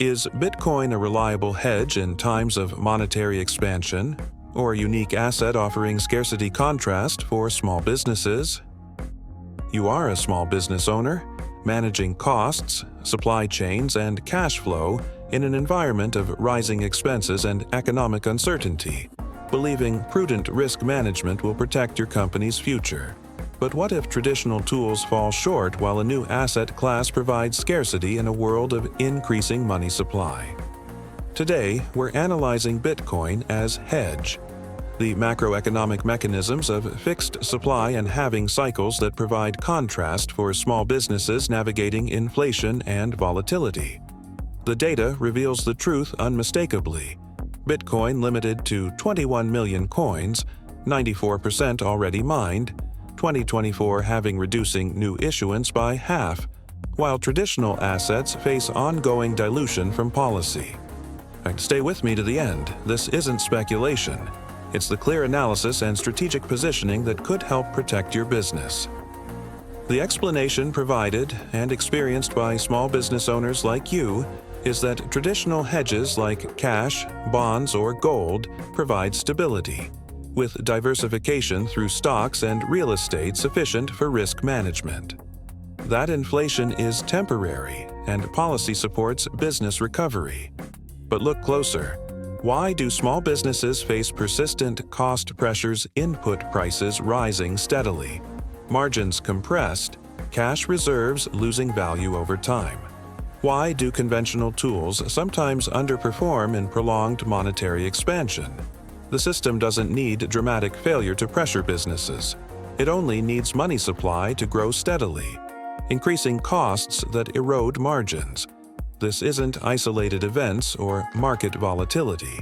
Is Bitcoin a reliable hedge in times of monetary expansion, or a unique asset offering scarcity contrast for small businesses? You are a small business owner, managing costs, supply chains, and cash flow in an environment of rising expenses and economic uncertainty, believing prudent risk management will protect your company's future. But what if traditional tools fall short while a new asset class provides scarcity in a world of increasing money supply? Today, we're analyzing Bitcoin as Hedge, the macroeconomic mechanisms of fixed supply and halving cycles that provide contrast for small businesses navigating inflation and volatility. The data reveals the truth unmistakably. Bitcoin limited to 21 million coins, 94% already mined, 2024 having reducing new issuance by half, while traditional assets face ongoing dilution from policy. Stay with me to the end. This isn't speculation. It's the clear analysis and strategic positioning that could help protect your business. The explanation provided and experienced by small business owners like you is that traditional hedges like cash, bonds, or gold provide stability, with diversification through stocks and real estate sufficient for risk management. That inflation is temporary and policy supports business recovery. But look closer. Why do small businesses face persistent cost pressures, input prices rising steadily, margins compressed, cash reserves losing value over time? Why do conventional tools sometimes underperform in prolonged monetary expansion? The system doesn't need dramatic failure to pressure businesses. It only needs money supply to grow steadily, increasing costs that erode margins. This isn't isolated events or market volatility.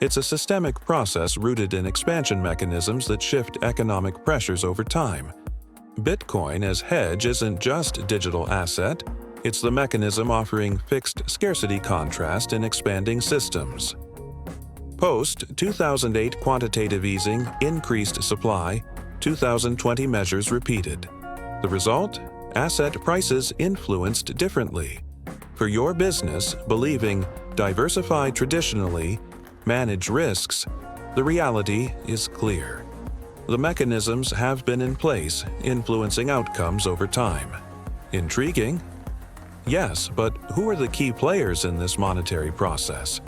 It's a systemic process rooted in expansion mechanisms that shift economic pressures over time. Bitcoin as hedge isn't just a digital asset, it's the mechanism offering fixed scarcity contrast in expanding systems. Post-2008 quantitative easing increased supply, 2020 measures repeated. The result? Asset prices influenced differently. For your business, believing diversify traditionally, manage risks, the reality is clear. The mechanisms have been in place, influencing outcomes over time. Intriguing? Yes, but who are the key players in this monetary process?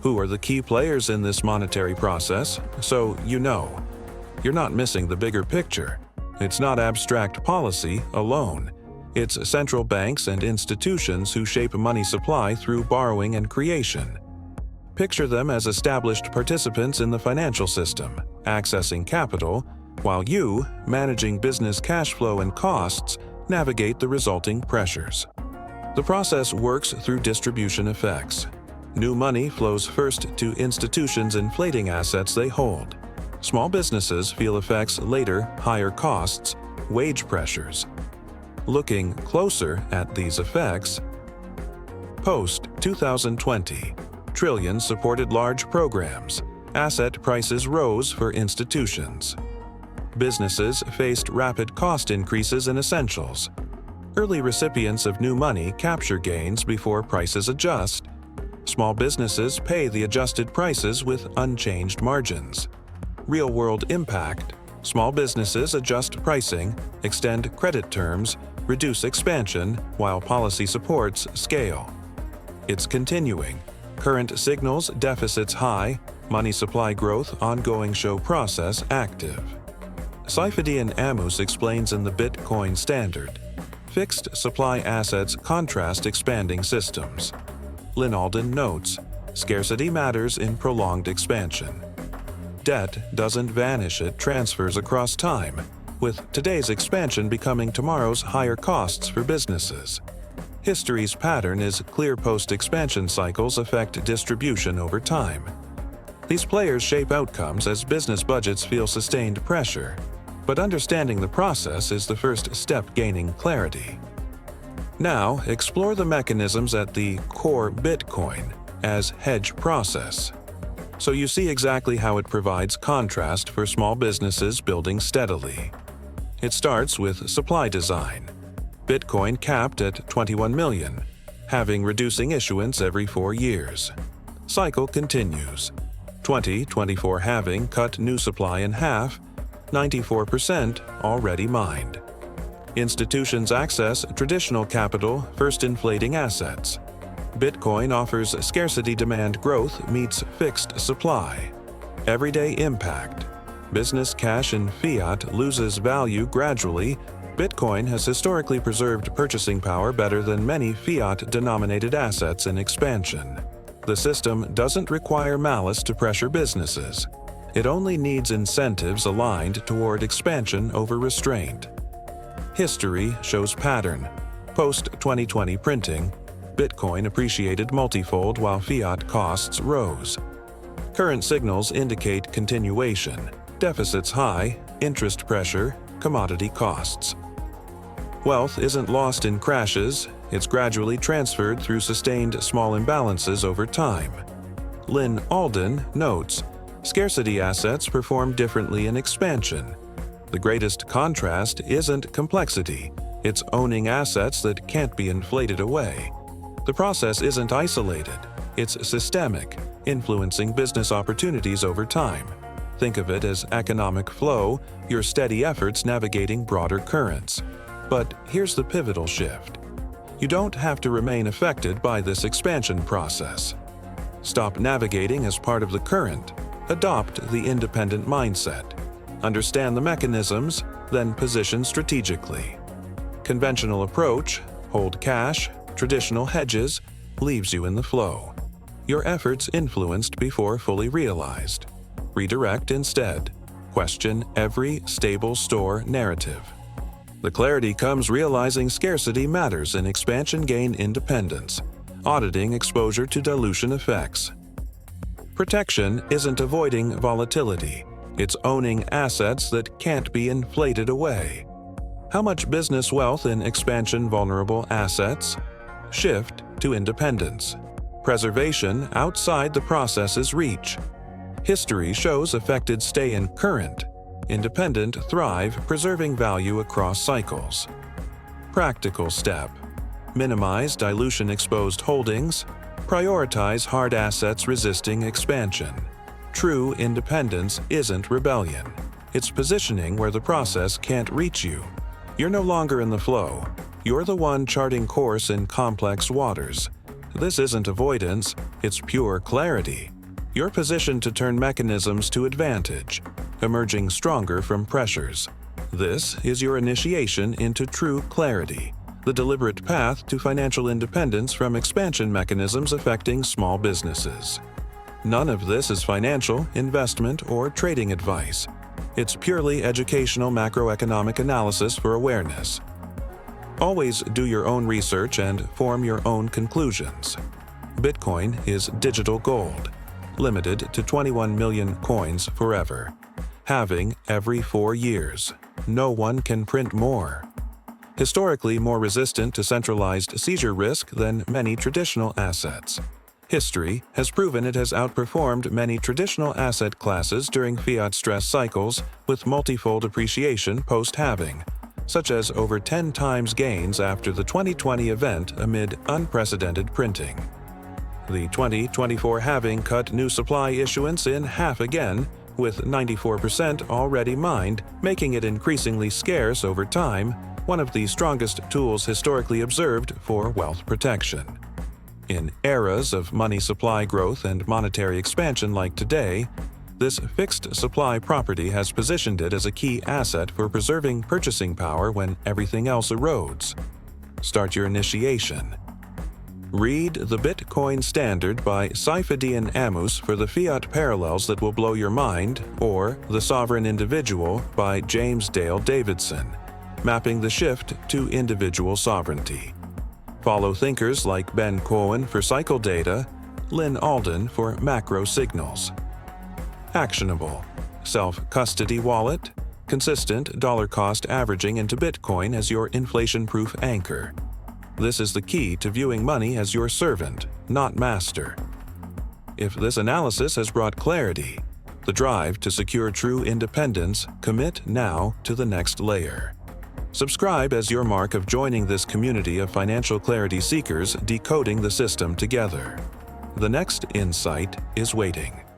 Who are the key players in this monetary process? So you know. You're not missing the bigger picture. It's not abstract policy alone. It's central banks and institutions who shape money supply through borrowing and creation. Picture them as established participants in the financial system, accessing capital, while you, managing business cash flow and costs, navigate the resulting pressures. The process works through distribution effects. New money flows first to institutions inflating assets they hold. Small businesses feel effects later, higher costs, wage pressures. Looking closer at these effects, post-2020, trillions supported large programs. Asset prices rose for institutions. Businesses faced rapid cost increases in essentials. Early recipients of new money capture gains before prices adjust. Small businesses pay the adjusted prices with unchanged margins. Real-world impact: small businesses adjust pricing, extend credit terms, reduce expansion, while policy supports scale. It's continuing. Current signals deficits high, money supply growth ongoing show process active. Saifedean Ammous explains in the Bitcoin Standard. Fixed supply assets contrast expanding systems. Lynn Alden notes, scarcity matters in prolonged expansion. Debt doesn't vanish, it transfers across time, with today's expansion becoming tomorrow's higher costs for businesses. History's pattern is clear post-expansion cycles affect distribution over time. These players shape outcomes as business budgets feel sustained pressure, but understanding the process is the first step gaining clarity. Now, explore the mechanisms at the core Bitcoin as hedge process, so you see exactly how it provides contrast for small businesses building steadily. It starts with supply design. Bitcoin capped at 21 million. halving reducing issuance every 4 years. Cycle continues. 2024 halving cut new supply in half, 94% already mined. Institutions access traditional capital, first inflating assets. Bitcoin offers scarcity demand growth meets fixed supply. Everyday impact. Business cash in fiat loses value gradually. Bitcoin has historically preserved purchasing power better than many fiat-denominated assets in expansion. The system doesn't require malice to pressure businesses. It only needs incentives aligned toward expansion over restraint. History shows pattern. Post-2020 printing, Bitcoin appreciated multifold while fiat costs rose. Current signals indicate continuation. Deficits high, interest pressure, commodity costs. Wealth isn't lost in crashes, it's gradually transferred through sustained small imbalances over time. Lynn Alden notes, scarcity assets perform differently in expansion. The greatest contrast isn't complexity, it's owning assets that can't be inflated away. The process isn't isolated, it's systemic, influencing business opportunities over time. Think of it as economic flow, your steady efforts navigating broader currents. But here's the pivotal shift. You don't have to remain affected by this expansion process. Stop navigating as part of the current. Adopt the independent mindset. Understand the mechanisms, then position strategically. Conventional approach, hold cash, traditional hedges, leaves you in the flow. Your efforts influenced before fully realized. Redirect instead. Question every stable store narrative. The clarity comes realizing scarcity matters in expansion gain independence, auditing exposure to dilution effects. Protection isn't avoiding volatility, it's owning assets that can't be inflated away. How much business wealth in expansion vulnerable assets? Shift to independence. Preservation outside the process's reach. History shows affected stay in current. Independent thrive, preserving value across cycles. Practical step. Minimize dilution-exposed holdings. Prioritize hard assets resisting expansion. True independence isn't rebellion. It's positioning where the process can't reach you. You're no longer in the flow. You're the one charting course in complex waters. This isn't avoidance, it's pure clarity. You're positioned to turn mechanisms to advantage, emerging stronger from pressures. This is your initiation into true clarity, the deliberate path to financial independence from expansion mechanisms affecting small businesses. None of this is financial, investment, or trading advice. It's purely educational macroeconomic analysis for awareness. Always do your own research and form your own conclusions. Bitcoin is digital gold, limited to 21 million coins forever. Halving every 4 years. No one can print more. Historically more resistant to centralized seizure risk than many traditional assets. History has proven it has outperformed many traditional asset classes during fiat stress cycles with multifold appreciation post-halving, such as over 10 times gains after the 2020 event amid unprecedented printing. The 2024 halving cut new supply issuance in half again, with 94% already mined, making it increasingly scarce over time, one of the strongest tools historically observed for wealth protection. In eras of money supply growth and monetary expansion like today, this fixed supply property has positioned it as a key asset for preserving purchasing power when everything else erodes. Start your initiation. Read The Bitcoin Standard by Saifedean Ammous for the fiat parallels that will blow your mind, or The Sovereign Individual by James Dale Davidson, mapping the shift to individual sovereignty. Follow thinkers like Ben Cohen for cycle data, Lynn Alden for macro signals. Actionable. Self-custody wallet, consistent dollar-cost averaging into Bitcoin as your inflation-proof anchor. This is the key to viewing money as your servant, not master. If this analysis has brought clarity, the drive to secure true independence, commit now to the next layer. Subscribe as your mark of joining this community of financial clarity seekers decoding the system together. The next insight is waiting.